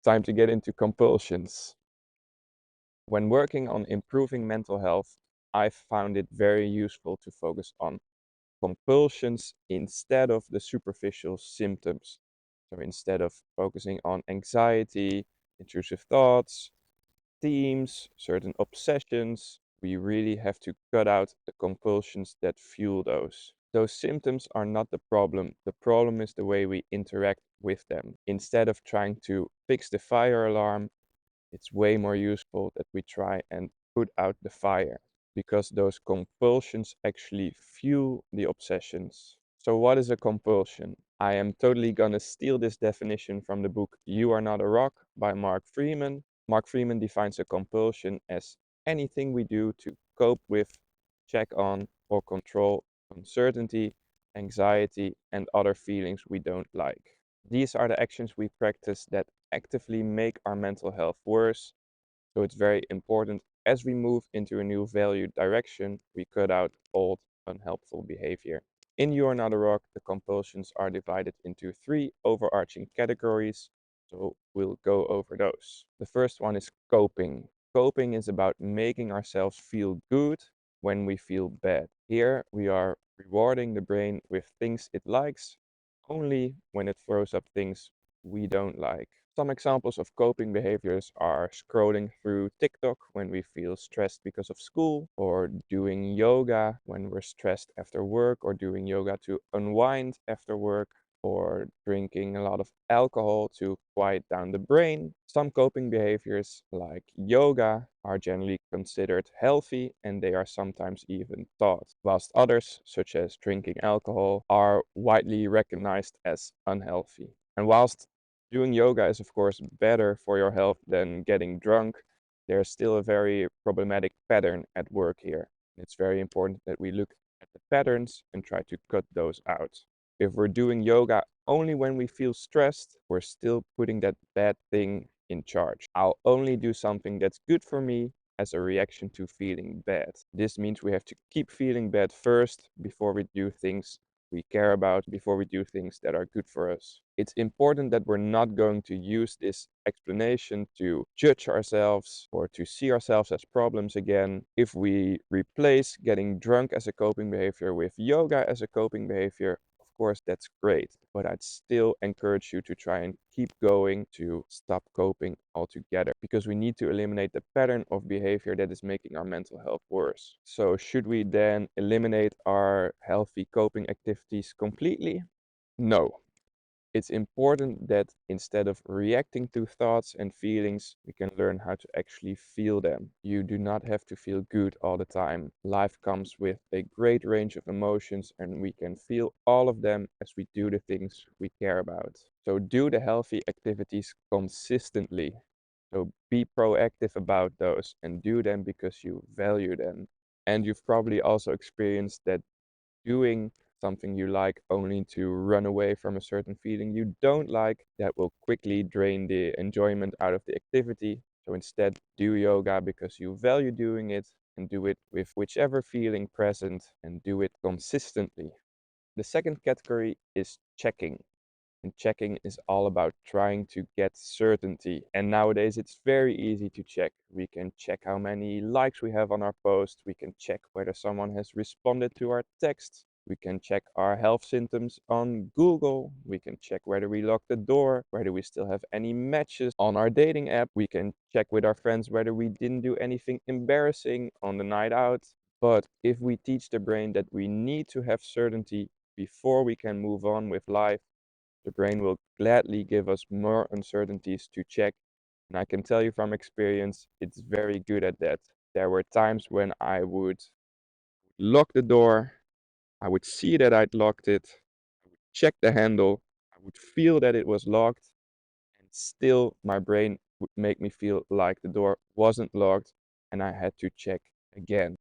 Time to get into compulsions. When working on improving mental health, I found it very useful to focus on compulsions instead of the superficial symptoms. So instead of focusing on anxiety, intrusive thoughts, themes, certain obsessions, we really have to cut out the compulsions that fuel those. Those symptoms are not the problem. The problem is the way we interact with them. Instead of trying to fix the fire alarm, it's way more useful that we try and put out the fire, because those compulsions actually fuel the obsessions. So what is a compulsion? I am totally gonna steal this definition from the book You Are Not a Rock by Mark Freeman. Mark Freeman defines a compulsion as anything we do to cope with, check on, or control uncertainty, anxiety, and other feelings we don't like. These are the actions we practice that actively make our mental health worse. So it's very important as we move into a new value direction, we cut out old unhelpful behavior. In You Are Not a Rock, the compulsions are divided into three overarching categories. So we'll go over those. The first one is coping. Coping is about making ourselves feel good when we feel bad. Here we are rewarding the brain with things it likes only when it throws up things we don't like. Some examples of coping behaviors are scrolling through TikTok when we feel stressed because of school, or doing yoga when we're stressed after work, or doing yoga to unwind after work, or drinking a lot of alcohol to quiet down the brain. Some coping behaviors, like yoga, are generally considered healthy and they are sometimes even taught, whilst others, such as drinking alcohol, are widely recognized as unhealthy. And whilst doing yoga is, of course, better for your health than getting drunk, there's still a very problematic pattern at work here. It's very important that we look at the patterns and try to cut those out. If we're doing yoga only when we feel stressed, we're still putting that bad thing in charge. I'll only do something that's good for me as a reaction to feeling bad. This means we have to keep feeling bad first before we do things we care about, before we do things that are good for us. It's important that we're not going to use this explanation to judge ourselves or to see ourselves as problems again. If we replace getting drunk as a coping behavior with yoga as a coping behavior, of course, that's great, but I'd still encourage you to try and keep going to stop coping altogether, because we need to eliminate the pattern of behavior that is making our mental health worse. So should we then eliminate our healthy coping activities completely? No. It's important that instead of reacting to thoughts and feelings, we can learn how to actually feel them. You do not have to feel good all the time. Life comes with a great range of emotions, and we can feel all of them as we do the things we care about. So do the healthy activities consistently. So be proactive about those and do them because you value them. And you've probably also experienced that doing something you like only to run away from a certain feeling you don't like, that will quickly drain the enjoyment out of the activity. So instead, do yoga because you value doing it, and do it with whichever feeling present, and do it consistently. The second category is checking. And checking is all about trying to get certainty. And nowadays it's very easy to check. We can check how many likes we have on our post. We can check whether someone has responded to our text. We can check our health symptoms on Google. We can check whether we locked the door, whether we still have any matches on our dating app. We can check with our friends whether we didn't do anything embarrassing on the night out. But if we teach the brain that we need to have certainty before we can move on with life, the brain will gladly give us more uncertainties to check. And I can tell you from experience, it's very good at that. There were times when I would lock the door, I would see that I'd locked it, I would check the handle, I would feel that it was locked, and still my brain would make me feel like the door wasn't locked and I had to check again.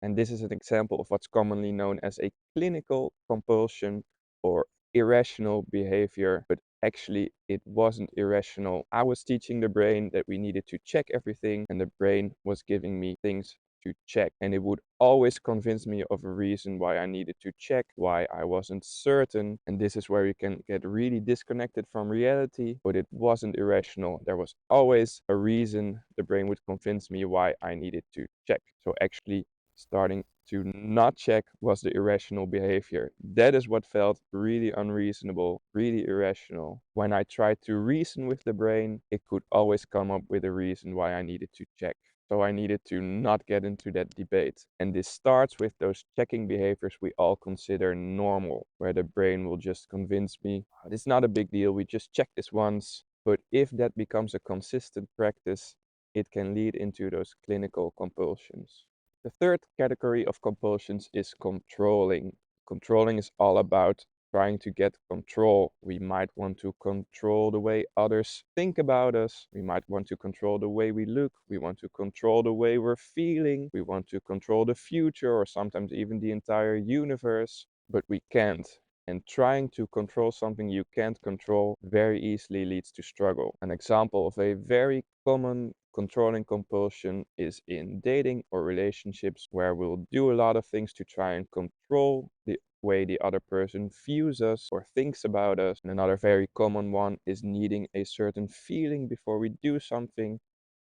And this is an example of what's commonly known as a clinical compulsion or irrational behavior, but actually it wasn't irrational. I was teaching the brain that we needed to check everything, and the brain was giving me things to check. And it would always convince me of a reason why I needed to check, why I wasn't certain. And this is where you can get really disconnected from reality, but it wasn't irrational. There was always a reason the brain would convince me why I needed to check. So actually, starting to not check was the irrational behavior. That is what felt really unreasonable, really irrational. When I tried to reason with the brain, it could always come up with a reason why I needed to check. So I needed to not get into that debate. And this starts with those checking behaviors we all consider normal, where the brain will just convince me, "Oh, it's not a big deal, we just check this once." But if that becomes a consistent practice, it can lead into those clinical compulsions. The third category of compulsions is controlling. Controlling is all about trying to get control. We might want to control the way others think about us. We might want to control the way we look. We want to control the way we're feeling. We want to control the future or sometimes even the entire universe, but we can't. And trying to control something you can't control very easily leads to struggle. An example of a very common controlling compulsion is in dating or relationships where we'll do a lot of things to try and control the way the other person views us or thinks about us. And another very common one is needing a certain feeling before we do something.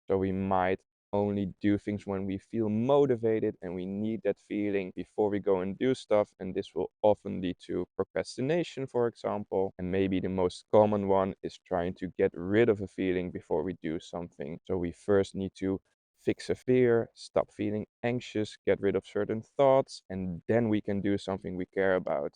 So we might only do things when we feel motivated and we need that feeling before we go and do stuff. And this will often lead to procrastination, for example. And maybe the most common one is trying to get rid of a feeling before we do something. So we first need to fix a fear, stop feeling anxious, get rid of certain thoughts, and then we can do something we care about.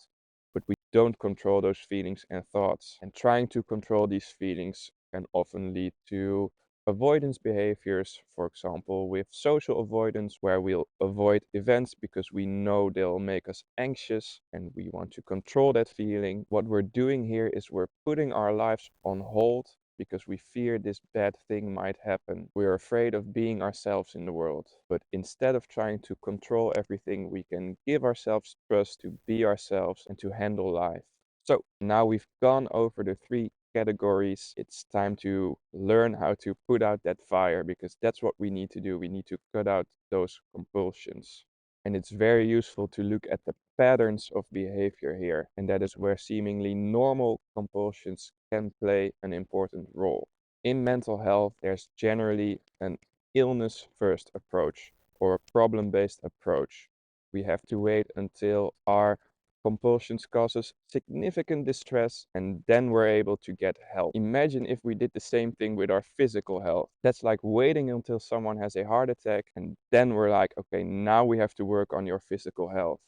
But we don't control those feelings and thoughts. And trying to control these feelings can often lead to avoidance behaviors, for example, with social avoidance, where we'll avoid events because we know they'll make us anxious and we want to control that feeling. What we're doing here is we're putting our lives on hold because we fear this bad thing might happen. We're afraid of being ourselves in the world. But instead of trying to control everything, we can give ourselves trust to be ourselves and to handle life. So now we've gone over the three categories. It's time to learn how to put out that fire because that's what we need to do. We need to cut out those compulsions. And it's very useful to look at the patterns of behavior here. And that is where seemingly normal compulsions can play an important role. In mental health, there's generally an illness first approach or a problem based approach. We have to wait until our compulsions cause us significant distress and then we're able to get help. Imagine if we did the same thing with our physical health. That's like waiting until someone has a heart attack and then we're like, okay, now we have to work on your physical health.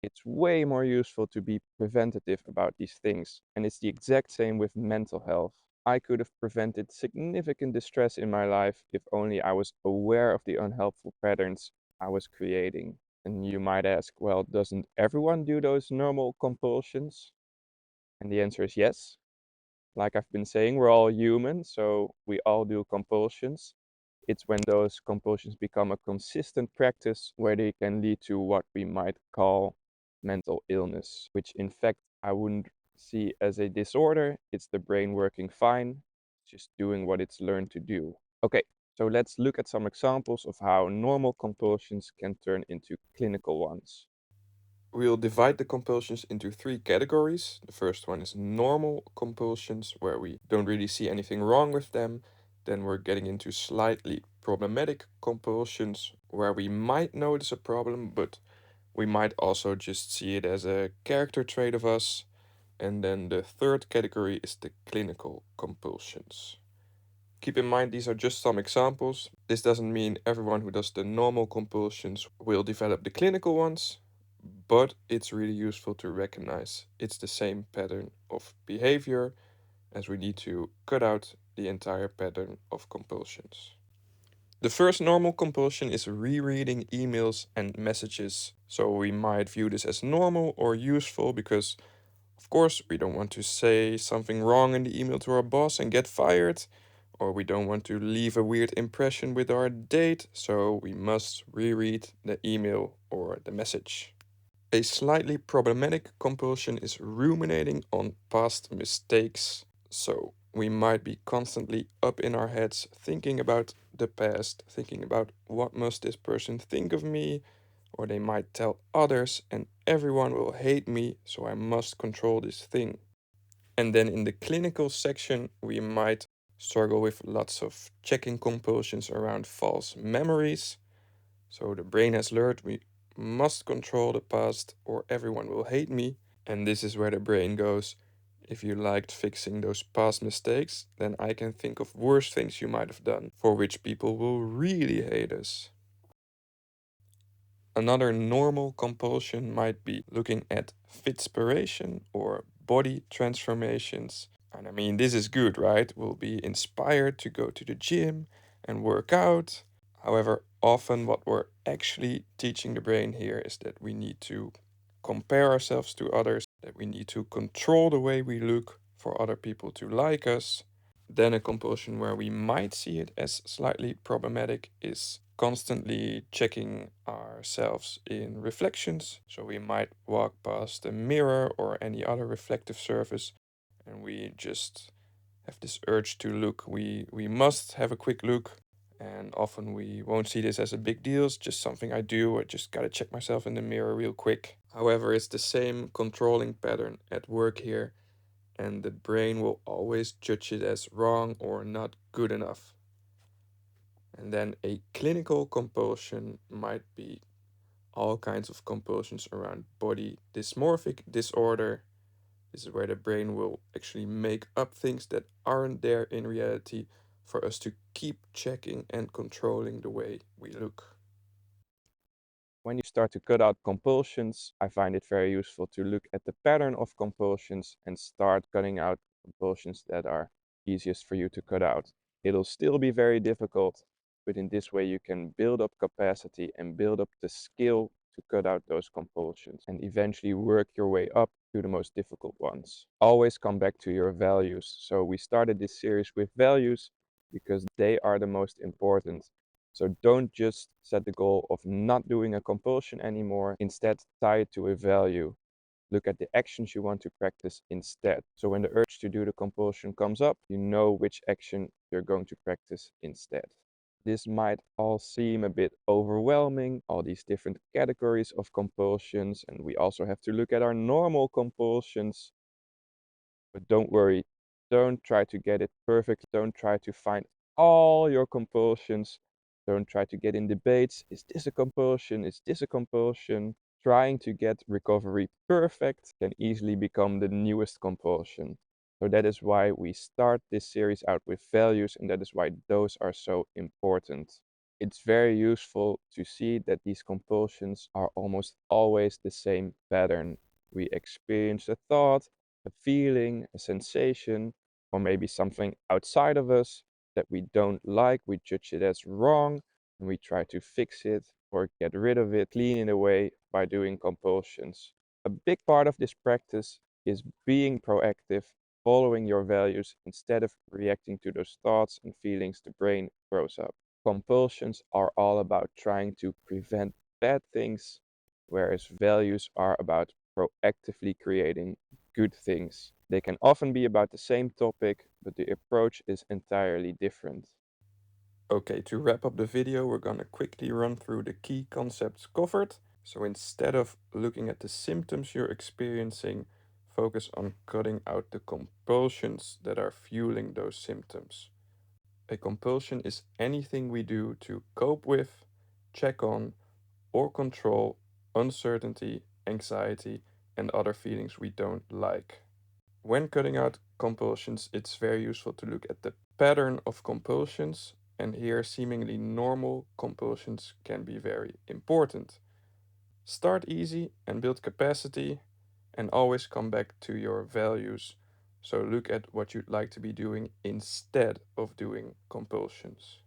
It's way more useful to be preventative about these things. And it's the exact same with mental health. I could have prevented significant distress in my life if only I was aware of the unhelpful patterns I was creating. And you might ask, well, doesn't everyone do those normal compulsions? And the answer is yes. Like I've been saying, we're all human, so we all do compulsions. It's when those compulsions become a consistent practice where they can lead to what we might call mental illness, which in fact I wouldn't see as a disorder. It's the brain working fine, just doing what it's learned to do. Okay, so let's look at some examples of how normal compulsions can turn into clinical ones. We'll divide the compulsions into three categories. The first one is normal compulsions, where we don't really see anything wrong with them. Then we're getting into slightly problematic compulsions, where we might notice a problem, but we might also just see it as a character trait of us. And then the third category is the clinical compulsions. Keep in mind these are just some examples. This doesn't mean everyone who does the normal compulsions will develop the clinical ones, but it's really useful to recognize it's the same pattern of behavior as we need to cut out the entire pattern of compulsions. The first normal compulsion is rereading emails and messages. So we might view this as normal or useful because, of course, we don't want to say something wrong in the email to our boss and get fired, or we don't want to leave a weird impression with our date, so we must reread the email or the message. A slightly problematic compulsion is ruminating on past mistakes. So, We might be constantly up in our heads thinking about the past, thinking about what must this person think of me, or they might tell others and everyone will hate me, so I must control this thing. And then in the clinical section, we might struggle with lots of checking compulsions around false memories. So the brain has learned we must control the past or everyone will hate me. And this is where the brain goes, if you liked fixing those past mistakes, then I can think of worse things you might have done for which people will really hate us. Another normal compulsion might be looking at fitspiration or body transformations. And I mean, this is good, right? We'll be inspired to go to the gym and work out. However, often what we're actually teaching the brain here is that we need to compare ourselves to others, that we need to control the way we look for other people to like us. Then a compulsion where we might see it as slightly problematic is constantly checking ourselves in reflections. So we might walk past a mirror or any other reflective surface and we just have this urge to look. We must have a quick look, and often we won't see this as a big deal. It's just something I do. I just gotta check myself in the mirror real quick. However, it's the same controlling pattern at work here, and the brain will always judge it as wrong or not good enough. And then a clinical compulsion might be all kinds of compulsions around body dysmorphic disorder. This is where the brain will actually make up things that aren't there in reality for us to keep checking and controlling the way we look. When you start to cut out compulsions, I find it very useful to look at the pattern of compulsions and start cutting out compulsions that are easiest for you to cut out. It'll still be very difficult, but in this way you can build up capacity and build up the skill to cut out those compulsions and eventually work your way up to the most difficult ones. Always come back to your values. So we started this series with values because they are the most important. So don't just set the goal of not doing a compulsion anymore. Instead, tie it to a value. Look at the actions you want to practice instead. So when the urge to do the compulsion comes up, you know which action you're going to practice instead. This might all seem a bit overwhelming, all these different categories of compulsions, and we also have to look at our normal compulsions. But don't worry, don't try to get it perfect. Don't try to find all your compulsions. Don't try to get in debates. Is this a compulsion? Is this a compulsion? Trying to get recovery perfect can easily become the newest compulsion. So that is why we start this series out with values, and that is why those are so important. It's very useful to see that these compulsions are almost always the same pattern. We experience a thought, a feeling, a sensation, or maybe something outside of us that we don't like. We judge it as wrong and we try to fix it or get rid of it, clean it away by doing compulsions. A big part of this practice is being proactive, following your values instead of reacting to those thoughts and feelings the brain throws up. Compulsions are all about trying to prevent bad things, whereas values are about proactively creating good things. They can often be about the same topic, but the approach is entirely different. Okay, to wrap up the video, we're gonna quickly run through the key concepts covered. So instead of looking at the symptoms you're experiencing, focus on cutting out the compulsions that are fueling those symptoms. A compulsion is anything we do to cope with, check on, or control uncertainty, anxiety, and other feelings we don't like. When cutting out compulsions, it's very useful to look at the pattern of compulsions, and here seemingly normal compulsions can be very important. Start easy and build capacity, and always come back to your values. So look at what you'd like to be doing instead of doing compulsions.